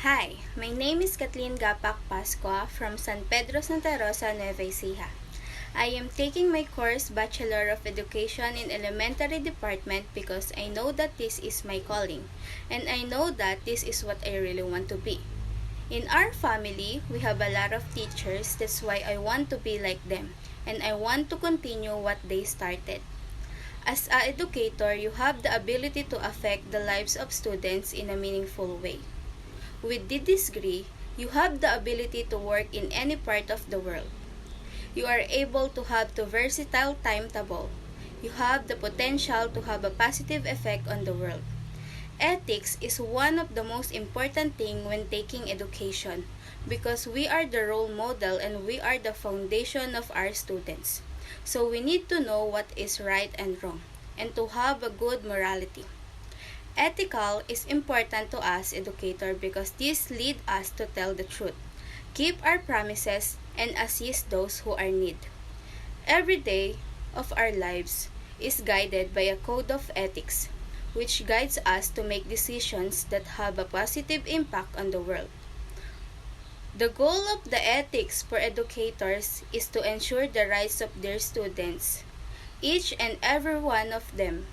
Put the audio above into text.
Hi, my name is Kathleen Gapak Pascua from San Pedro Santa Rosa, Nueva Ecija. I am taking my course Bachelor of Education in Elementary Department because I know that this is my calling, and I know that this is what I really want to be. In our family, we have a lot of teachers, that's why I want to be like them, and I want to continue what they started. As an educator, you have the ability to affect the lives of students in a meaningful way. With this degree, you have the ability to work in any part of the world. You are able to have the versatile timetable. You have the potential to have a positive effect on the world. Ethics is one of the most important things when taking education because we are the role model and we are the foundation of our students. So we need to know what is right and wrong and to have a good morality. Ethical is important to us educators because this leads us to tell the truth, keep our promises, and assist those who are in need. Every day of our lives is guided by a code of ethics, which guides us to make decisions that have a positive impact on the world. The goal of the ethics for educators is to ensure the rights of their students. Each and every one of them